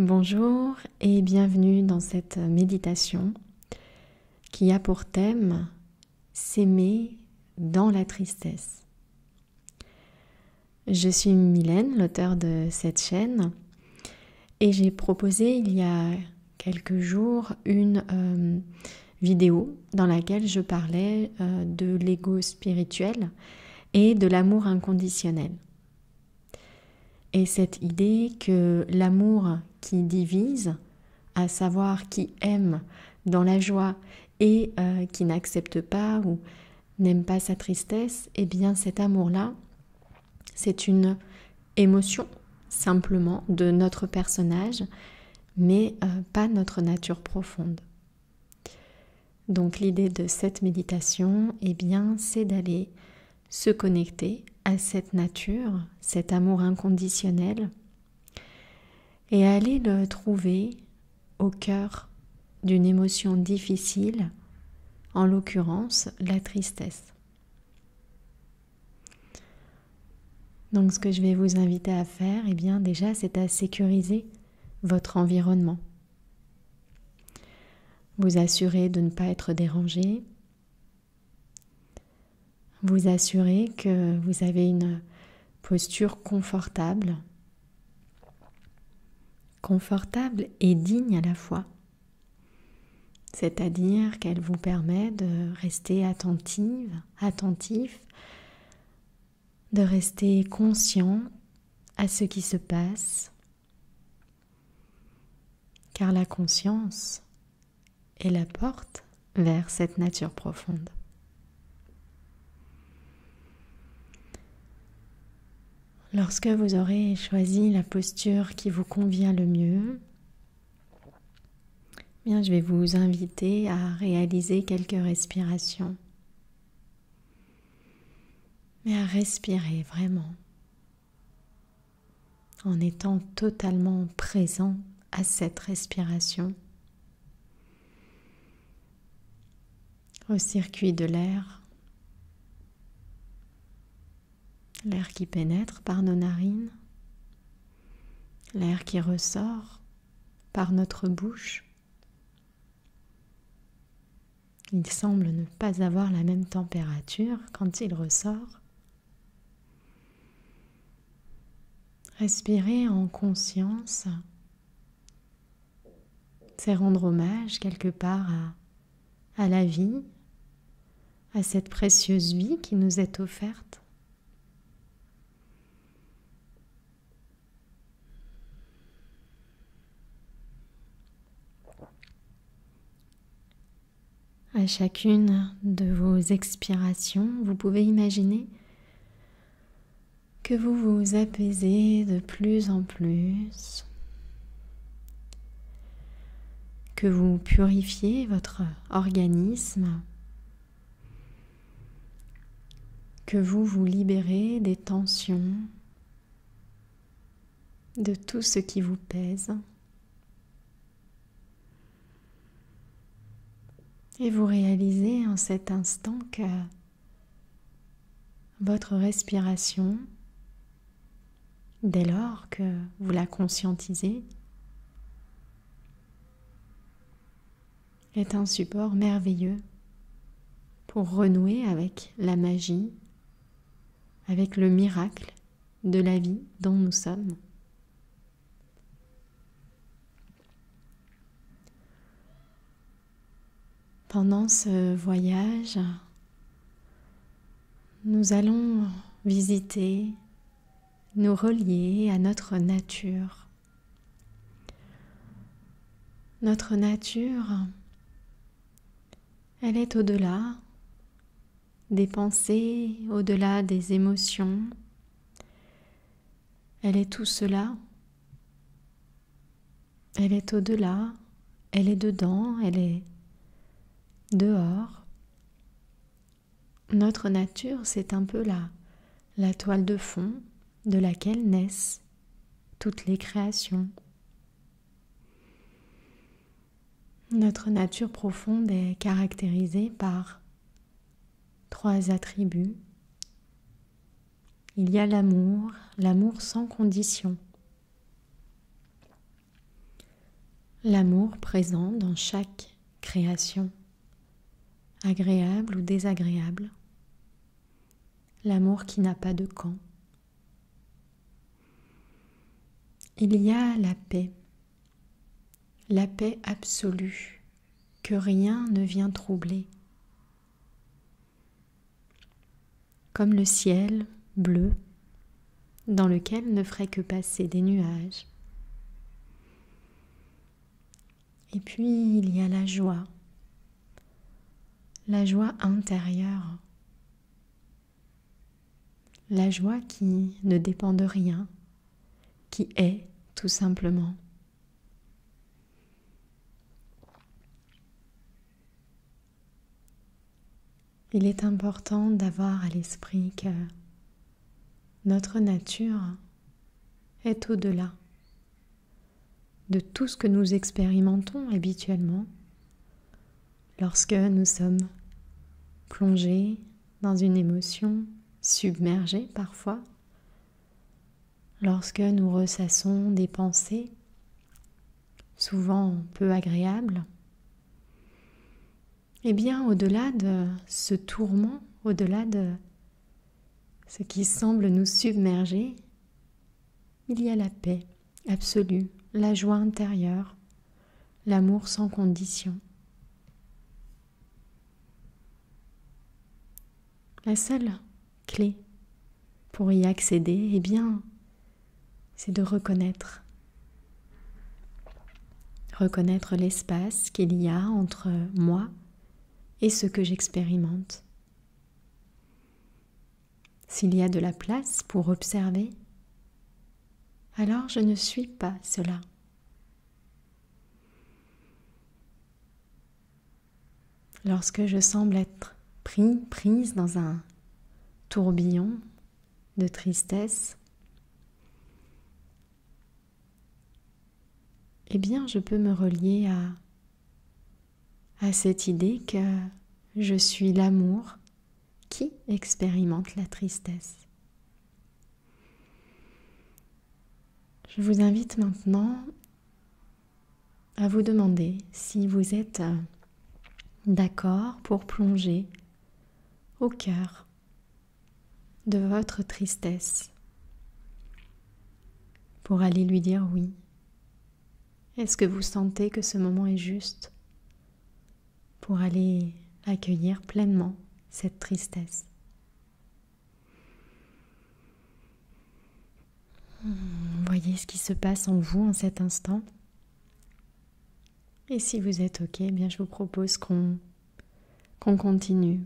Bonjour et bienvenue dans cette méditation qui a pour thème s'aimer dans la tristesse. Je suis Mylène, l'auteure de cette chaîne, et j'ai proposé il y a quelques jours une vidéo dans laquelle je parlais de l'ego spirituel et de l'amour inconditionnel. Et cette idée que l'amour qui divise, à savoir qui aime dans la joie et qui n'accepte pas ou n'aime pas sa tristesse, eh bien cet amour-là, c'est une émotion simplement de notre personnage, mais pas notre nature profonde. Donc l'idée de cette méditation, eh bien, c'est d'aller se connecter à cette nature, cet amour inconditionnel, et aller le trouver au cœur d'une émotion difficile, en l'occurrence la tristesse. Donc ce que je vais vous inviter à faire, eh bien déjà, c'est à sécuriser votre environnement. Vous assurer de ne pas être dérangé. Vous assurer que vous avez une posture confortable et digne à la fois. C'est-à-dire qu'elle vous permet de rester attentif, de rester conscient à ce qui se passe, car la conscience est la porte vers cette nature profonde. Lorsque vous aurez choisi la posture qui vous convient le mieux, bien, je vais vous inviter à réaliser quelques respirations, mais à respirer vraiment, en étant totalement présent à cette respiration, au circuit de l'air qui pénètre par nos narines, l'air qui ressort par notre bouche. Il semble ne pas avoir la même température quand il ressort. Respirer en conscience, c'est rendre hommage quelque part à la vie, à cette précieuse vie qui nous est offerte. À chacune de vos expirations, vous pouvez imaginer que vous vous apaisez de plus en plus, que vous purifiez votre organisme, que vous vous libérez des tensions, de tout ce qui vous pèse. Et vous réalisez en cet instant que votre respiration, dès lors que vous la conscientisez, est un support merveilleux pour renouer avec la magie, avec le miracle de la vie dont nous sommes. Pendant ce voyage, nous allons visiter, nous relier à notre nature. Notre nature, elle est au-delà des pensées, au-delà des émotions. Elle est tout cela. Elle est au-delà, elle est dedans, elle est dehors. Notre nature, c'est un peu la toile de fond de laquelle naissent toutes les créations. Notre nature profonde est caractérisée par 3 attributs. Il y a l'amour sans condition. l'amour présent dans chaque création, agréable ou désagréable, l'amour qui n'a pas de camp. Il y a la paix absolue, que rien ne vient troubler, comme le ciel bleu dans lequel ne feraient que passer des nuages. Et puis il y a la joie intérieure, la joie qui ne dépend de rien, qui est tout simplement. Il est important d'avoir à l'esprit que notre nature est au-delà de tout ce que nous expérimentons habituellement lorsque nous sommes plongés dans une émotion, submergés parfois, lorsque nous ressassons des pensées souvent peu agréables. Eh bien, au-delà de ce tourment, au-delà de ce qui semble nous submerger, il y a la paix absolue, la joie intérieure, l'amour sans condition. La seule clé pour y accéder, eh bien, c'est de reconnaître l'espace qu'il y a entre moi et ce que j'expérimente. S'il y a de la place pour observer, alors je ne suis pas cela. Lorsque je semble être prise dans un tourbillon de tristesse, eh bien je peux me relier à cette idée que je suis l'amour qui expérimente la tristesse. Je vous invite maintenant à vous demander si vous êtes d'accord pour plonger au cœur de votre tristesse, pour aller lui dire oui. Est-ce que vous sentez que ce moment est juste pour aller accueillir pleinement cette tristesse? Voyez ce qui se passe en vous en cet instant. Et si vous êtes OK, eh bien je vous propose qu'on continue.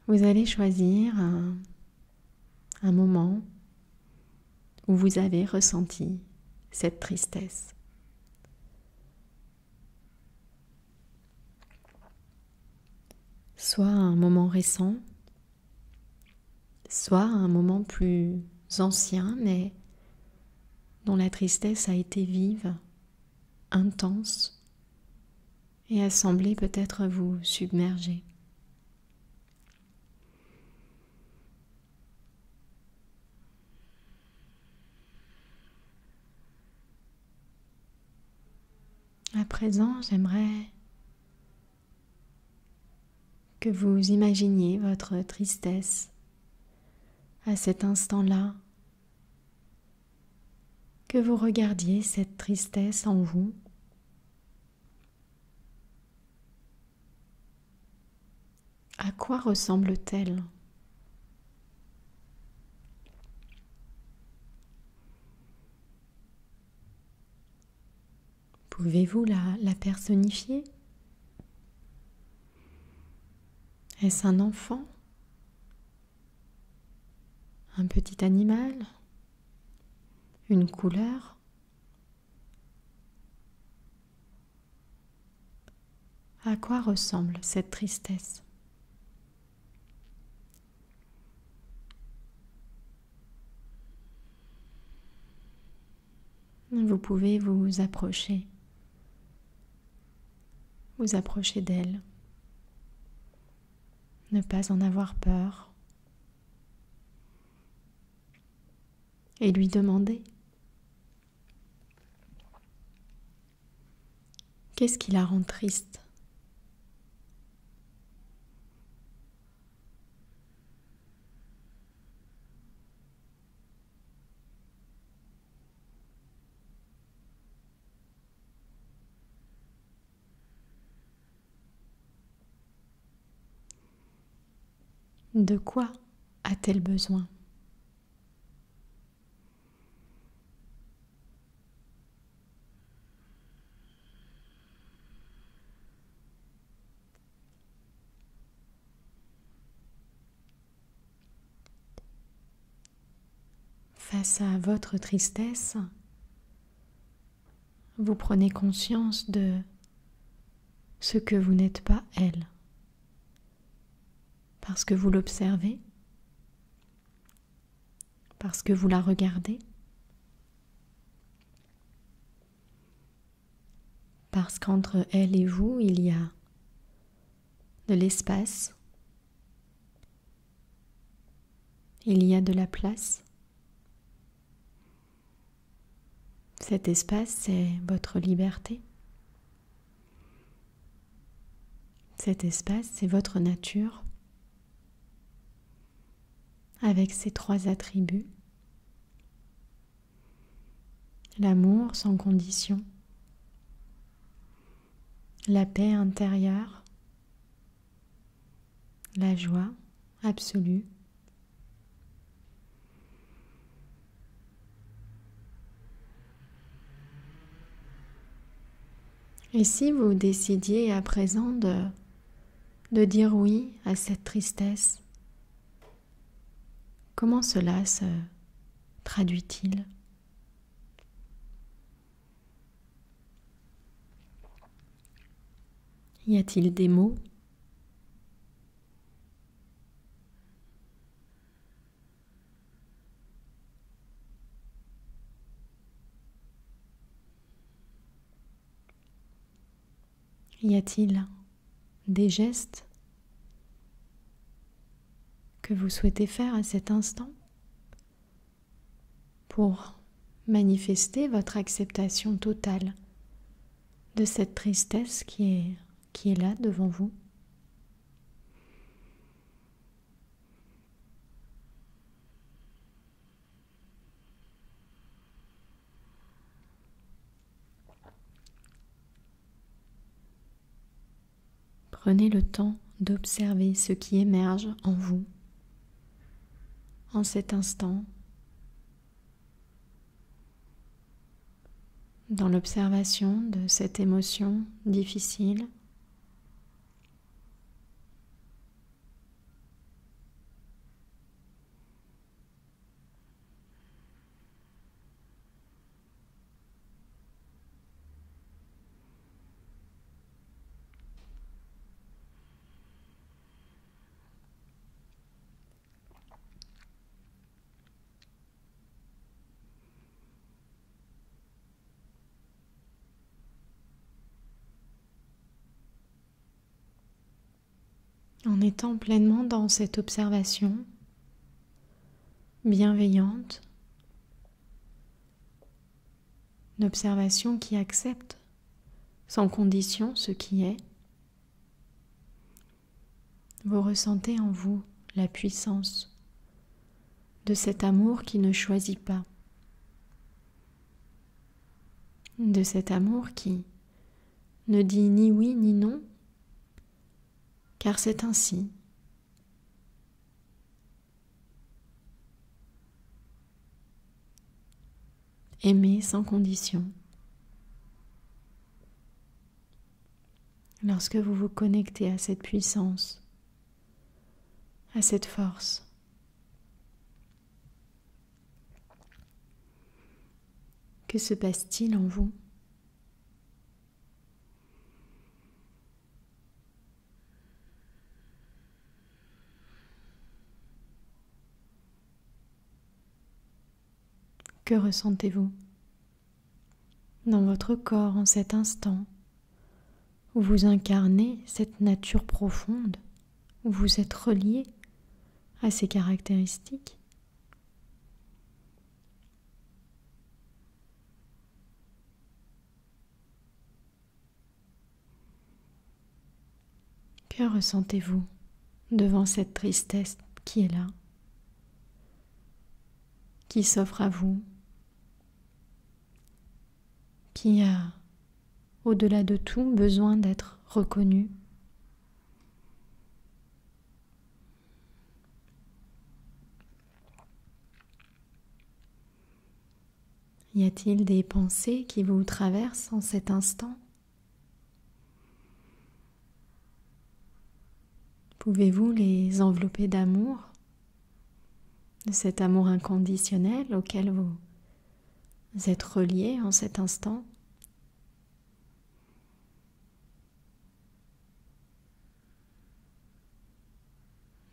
Vous allez choisir un moment où vous avez ressenti cette tristesse. Soit un moment récent, soit un moment plus ancien, mais dont la tristesse a été vive, intense, et a semblé peut-être vous submerger. À présent, j'aimerais que vous imaginiez votre tristesse à cet instant-là, que vous regardiez cette tristesse en vous. À quoi ressemble-t-elle ? Pouvez-vous la personnifier ? Est-ce un enfant ? Un petit animal ? Une couleur ? À quoi ressemble cette tristesse ? Vous pouvez vous approcher d'elle. Ne pas en avoir peur. Et lui demander. Qu'est-ce qui la rend triste? De quoi a-t-elle besoin? Face à votre tristesse, vous prenez conscience de ce que vous n'êtes pas elle, parce que vous l'observez, parce que vous la regardez, parce qu'entre elle et vous, il y a de l'espace, il y a de la place. Cet espace, c'est votre liberté. Cet espace, c'est votre nature, avec ses 3 attributs. L'amour sans condition, la paix intérieure, la joie absolue. Et si vous décidiez à présent de dire oui à cette tristesse, comment cela se traduit-il? Y a-t-il des mots? Y a-t-il des gestes que vous souhaitez faire à cet instant pour manifester votre acceptation totale de cette tristesse qui est là devant vous? Prenez le temps d'observer ce qui émerge en vous en cet instant, dans l'observation de cette émotion difficile. En étant pleinement dans cette observation bienveillante, une observation qui accepte sans condition ce qui est, vous ressentez en vous la puissance de cet amour qui ne choisit pas, de cet amour qui ne dit ni oui ni non, car c'est ainsi. Aimer sans condition. Lorsque vous vous connectez à cette puissance, à cette force, que se passe-t-il en vous? Que ressentez-vous dans votre corps en cet instant où vous incarnez cette nature profonde, où vous êtes relié à ces caractéristiques? Que ressentez-vous devant cette tristesse qui est là, qui s'offre à vous, qui a, au-delà de tout, besoin d'être reconnue? Y a-t-il des pensées qui vous traversent en cet instant? Pouvez-vous les envelopper d'amour, de cet amour inconditionnel auquel vous êtes relié en cet instant?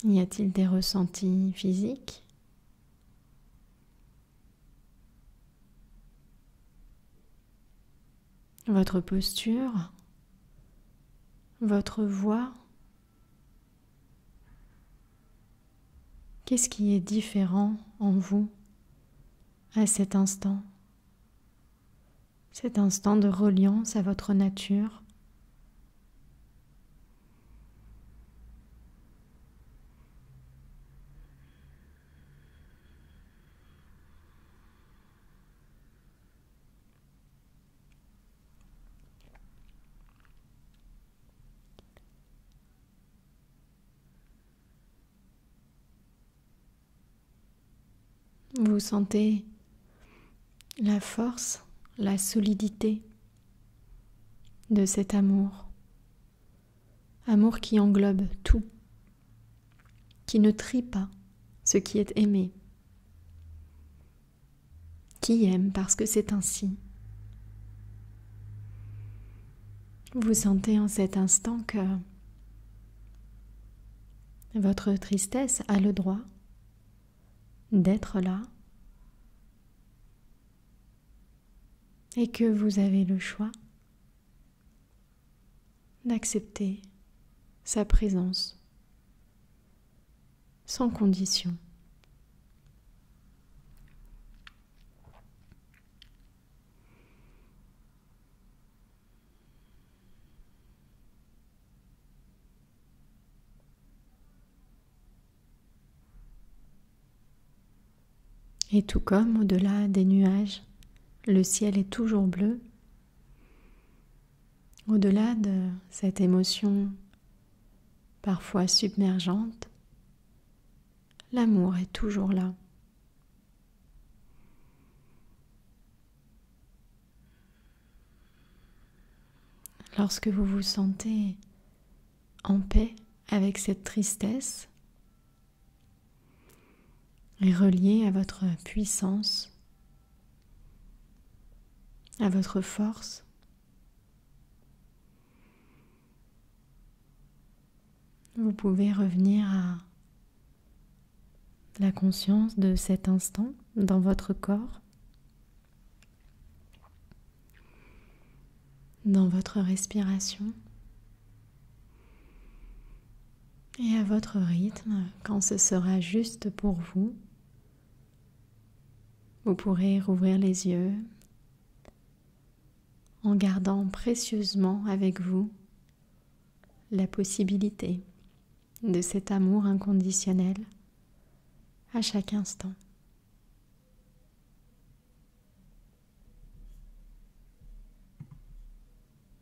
Y a-t-il des ressentis physiques? Votre posture, votre voix? Qu'est-ce qui est différent en vous à cet instant de reliance à votre nature? Vous sentez la force, la solidité de cet amour. Amour qui englobe tout, qui ne trie pas ce qui est aimé, qui aime parce que c'est ainsi. Vous sentez en cet instant que votre tristesse a le droit d'être là et que vous avez le choix d'accepter sa présence sans condition. Et tout comme au-delà des nuages, le ciel est toujours bleu, au-delà de cette émotion parfois submergente, l'amour est toujours là. Lorsque vous vous sentez en paix avec cette tristesse et relié à votre puissance, à votre force, vous pouvez revenir à la conscience de cet instant dans votre corps, dans votre respiration et à votre rythme. Quand ce sera juste pour vous, vous pourrez rouvrir les yeux en gardant précieusement avec vous la possibilité de cet amour inconditionnel à chaque instant.